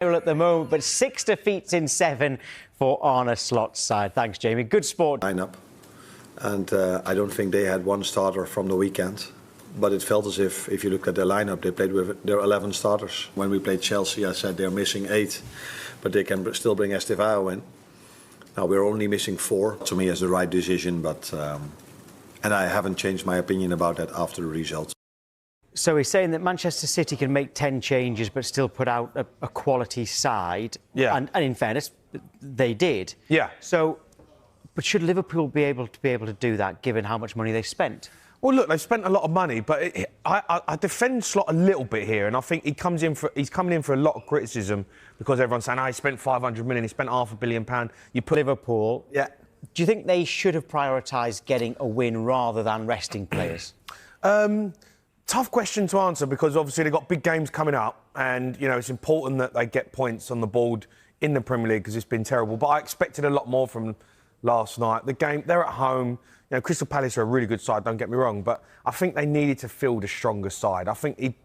At the moment, but 6 defeats in 7 for Arne Slot's side. Thanks, Jamie. Good sport. Lineup, and I don't think they had one starter from the weekend. But it felt as if you look at their lineup, they played with their 11 starters. When we played Chelsea, I said they're missing 8, but they can still bring Estevao in. Now we're only missing 4. To me, it's the right decision, but and I haven't changed my opinion about that after the results. So he's saying that Manchester City can make 10 changes but still put out a quality side. Yeah. And in fairness, they did. Yeah. So, but should Liverpool be able to do that, given how much money they spent? Well, look, they've spent a lot of money, but I defend Slot a little bit here, and I think he's coming in for a lot of criticism because everyone's saying, he spent 500 million, he spent £500 million. You put Liverpool. Yeah. Do you think they should have prioritised getting a win rather than resting players? Tough question to answer because obviously they've got big games coming up and, you know, it's important that they get points on the board in the Premier League because it's been terrible. But I expected a lot more from last night. The game, they're at home. You know, Crystal Palace are a really good side, don't get me wrong, but I think they needed to field a stronger side. I think he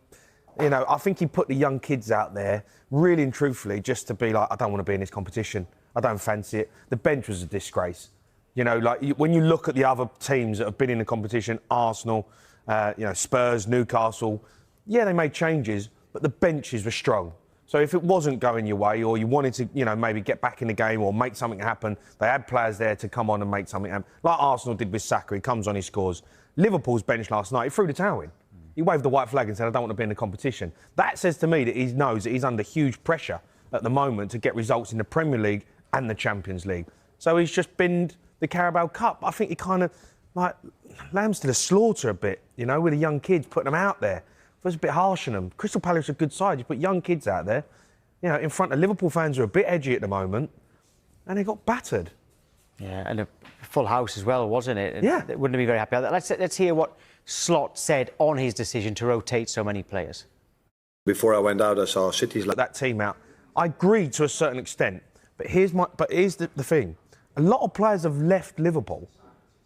put the young kids out there, really and truthfully, just to be like, I don't want to be in this competition. I don't fancy it. The bench was a disgrace. You know, like when you look at the other teams that have been in the competition, Arsenal, Spurs, Newcastle, yeah, they made changes, but the benches were strong. So if it wasn't going your way or you wanted to, maybe get back in the game or make something happen, they had players there to come on and make something happen. Like Arsenal did with Saka, he comes on, he scores. Liverpool's bench last night, he threw the towel in. He waved the white flag and said, I don't want to be in the competition. That says to me that he knows that he's under huge pressure at the moment to get results in the Premier League and the Champions League. So he's just binned the Carabao Cup. I think he kind of, lambs to the slaughter a bit, with the young kids, putting them out there. It was a bit harsh on them. Crystal Palace are a good side. You put young kids out there, in front of Liverpool fans who are a bit edgy at the moment, and they got battered. Yeah, and a full house as well, wasn't it? Yeah. They wouldn't be very happy about that. Let's hear what Slot said on his decision to rotate so many players. Before I went out, I saw City's that team out. I agree to a certain extent, but here's the thing. A lot of players have left Liverpool.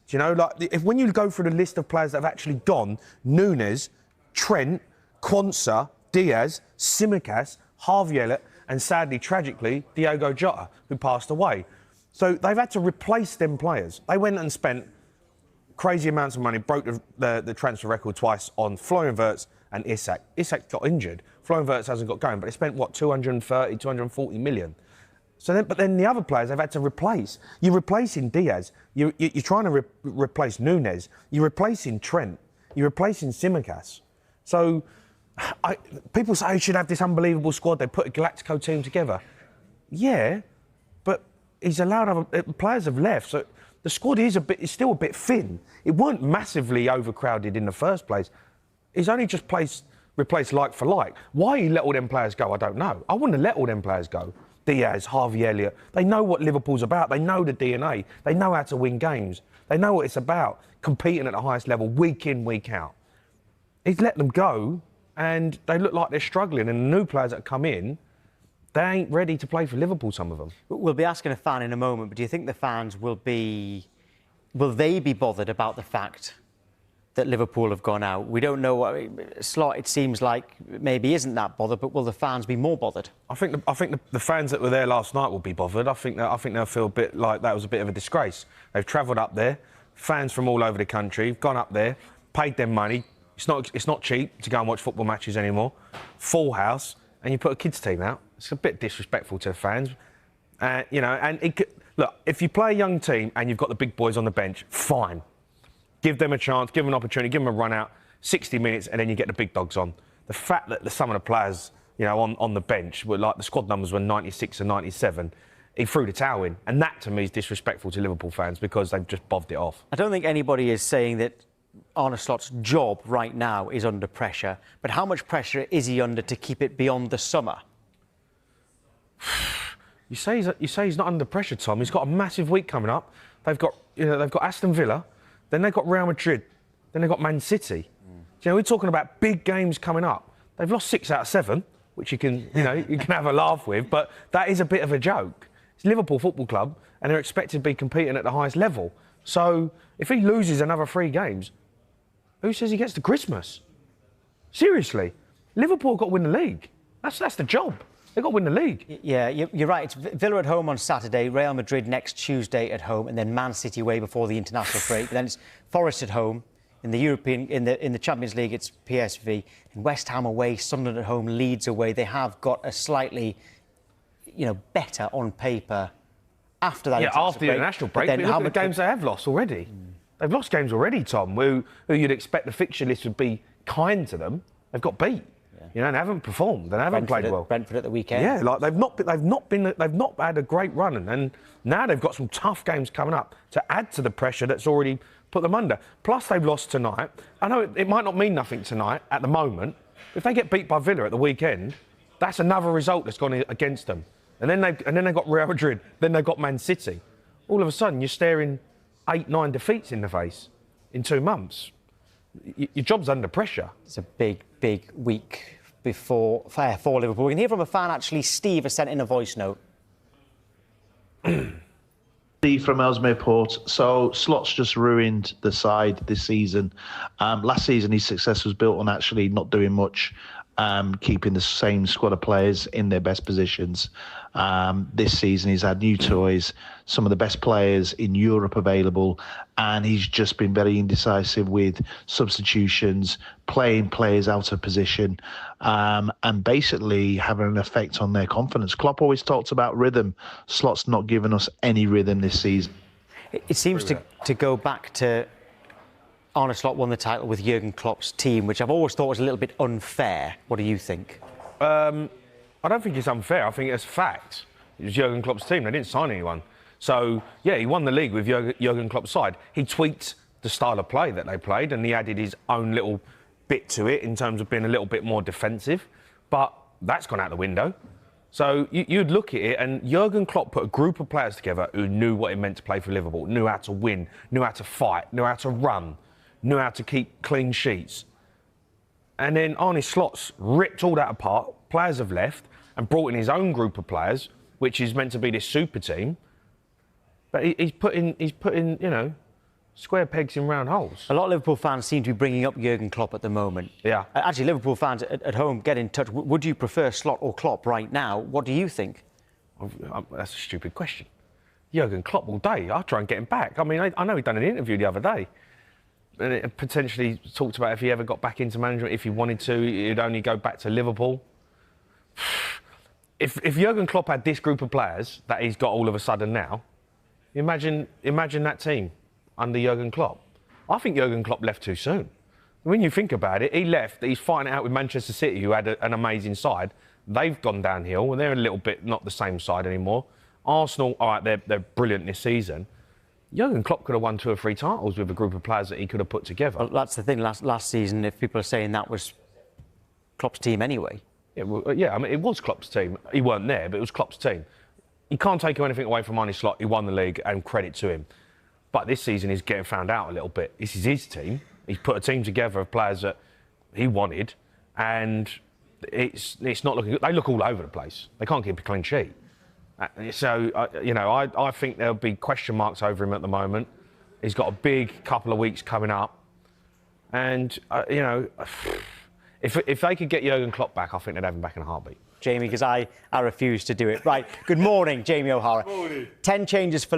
Do you know, when you go through the list of players that have actually gone, Núñez, Trent, Quansah, Diaz, Tsimikas, Harvey Elliott, and sadly, tragically, Diogo Jota, who passed away. So they've had to replace them players. They went and spent crazy amounts of money, broke the transfer record twice on Florian Wirtz and Isak. Isak got injured. Florian Wirtz hasn't got going, but they spent, 230, 240 million. But then the other players they've had to replace. You're replacing Diaz. You're trying to replace Núñez. You're replacing Trent. You're replacing Tsimikas. So people say you should have this unbelievable squad. They put a Galactico team together. Yeah, but he's allowed other players have left. So the squad is still a bit thin. It weren't massively overcrowded in the first place. He's only just replaced like for like. Why he let all them players go, I don't know. I wouldn't have let all them players go. Diaz, Harvey Elliott, they know what Liverpool's about. They know the DNA. They know how to win games. They know what it's about, competing at the highest level, week in, week out. He's let them go, and they look like they're struggling. And the new players that come in, they ain't ready to play for Liverpool, some of them. We'll be asking a fan in a moment, but do you think the fans will they be bothered about the fact that Liverpool have gone out? We don't know. Slot, it seems like, maybe isn't that bothered, but will the fans be more bothered? I think the fans that were there last night will be bothered. I think they'll feel a bit like that was a bit of a disgrace. They've travelled up there, fans from all over the country have gone up there, paid their money. It's not cheap to go and watch football matches anymore. Full house, and you put a kids' team out. It's a bit disrespectful to the fans, look, if you play a young team and you've got the big boys on the bench, fine. Give them a chance, give them an opportunity, give them a run out, 60 minutes, and then you get the big dogs on. The fact that some of the players, on the bench were the squad numbers were 96 and 97, he threw the towel in. And that, to me, is disrespectful to Liverpool fans because they've just bobbed it off. I don't think anybody is saying that Arne Slot's job right now is under pressure, but how much pressure is he under to keep it beyond the summer? You say he's not under pressure, Tom. He's got a massive week coming up. They've got Aston Villa. Then they've got Real Madrid. Then they've got Man City. We're talking about big games coming up. They've lost 6 out of 7, which you can have a laugh with, but that is a bit of a joke. It's Liverpool Football Club, and they're expected to be competing at the highest level. So if he loses another 3 games, who says he gets to Christmas? Seriously, Liverpool got to win the league. That's the job. They've got to win the league. Yeah, you're right. It's Villa at home on Saturday, Real Madrid next Tuesday at home, and then Man City away before the international break. But then it's Forest at home. In the Champions League, it's PSV. In West Ham away, Sunderland at home, Leeds away. They have got a slightly, better on paper after that. Yeah, after the international break. But look at the games they have lost already. They've lost games already, Tom, who you'd expect the fixture list would be kind to them. They've got beat. They haven't performed. They haven't played well. Brentford at the weekend. Yeah, like they've not had a great run, and now they've got some tough games coming up to add to the pressure that's already put them under. Plus, they've lost tonight. I know it might not mean nothing tonight at the moment. If they get beat by Villa at the weekend, that's another result that's gone against them. And then they've got Real Madrid. Then they've got Man City. All of a sudden, you're staring 8-9 defeats in the face in 2 months. Your job's under pressure. It's a big week for Liverpool. We can hear from a fan, actually. Steve has sent in a voice note. Steve from Ellesmere Port. So Slot's just ruined the side this season. Last season, his success was built on actually not doing much, keeping the same squad of players in their best positions. This season, he's had new toys, some of the best players in Europe available, and he's just been very indecisive with substitutions, playing players out of position, and basically having an effect on their confidence. Klopp always talks about rhythm. Slot's not given us any rhythm this season. It seems to go back to Arne Slot won the title with Jurgen Klopp's team, which I've always thought was a little bit unfair. What do you think? I don't think it's unfair. I think it's fact. It was Jurgen Klopp's team. They didn't sign anyone. So, yeah, he won the league with Jurgen Klopp's side. He tweaked the style of play that they played, and he added his own little bit to it in terms of being a little bit more defensive. But that's gone out the window. So you'd look at it, and Jurgen Klopp put a group of players together who knew what it meant to play for Liverpool, knew how to win, knew how to fight, knew how to run, knew how to keep clean sheets. And then Arne Slot's ripped all that apart. Players have left and brought in his own group of players, which is meant to be this super team. But he's putting, square pegs in round holes. A lot of Liverpool fans seem to be bringing up Jurgen Klopp at the moment. Yeah. Actually, Liverpool fans at home, get in touch. Would you prefer Slot or Klopp right now? What do you think? That's a stupid question. Jurgen Klopp all day. I'll try and get him back. I mean, I know he done an interview the other day. And it potentially talked about if he ever got back into management, if he wanted to, he'd only go back to Liverpool. If Jurgen Klopp had this group of players that he's got all of a sudden now, imagine that team under Jurgen Klopp. I think Jurgen Klopp left too soon. When you think about it, he left. He's fighting it out with Manchester City, who had an amazing side. They've gone downhill, and they're a little bit not the same side anymore. Arsenal, all right, they're brilliant this season. Jurgen Klopp could have won 2 or 3 titles with a group of players that he could have put together. Well, that's the thing. Last season, if people are saying that was Klopp's team anyway. Yeah, I mean, it was Klopp's team. He weren't there, but it was Klopp's team. You can't take anything away from Arne Slot. He won the league, and credit to him. But this season, he's getting found out a little bit. This is his team. He's put a team together of players that he wanted, and it's not looking good. They look all over the place. They can't keep a clean sheet. So, I think there'll be question marks over him at the moment. He's got a big couple of weeks coming up. And, if they could get Jurgen Klopp back, I think they'd have him back in a heartbeat. Jamie, because I refuse to do it. Right, good morning, Jamie O'Hara. Good morning. 10 changes for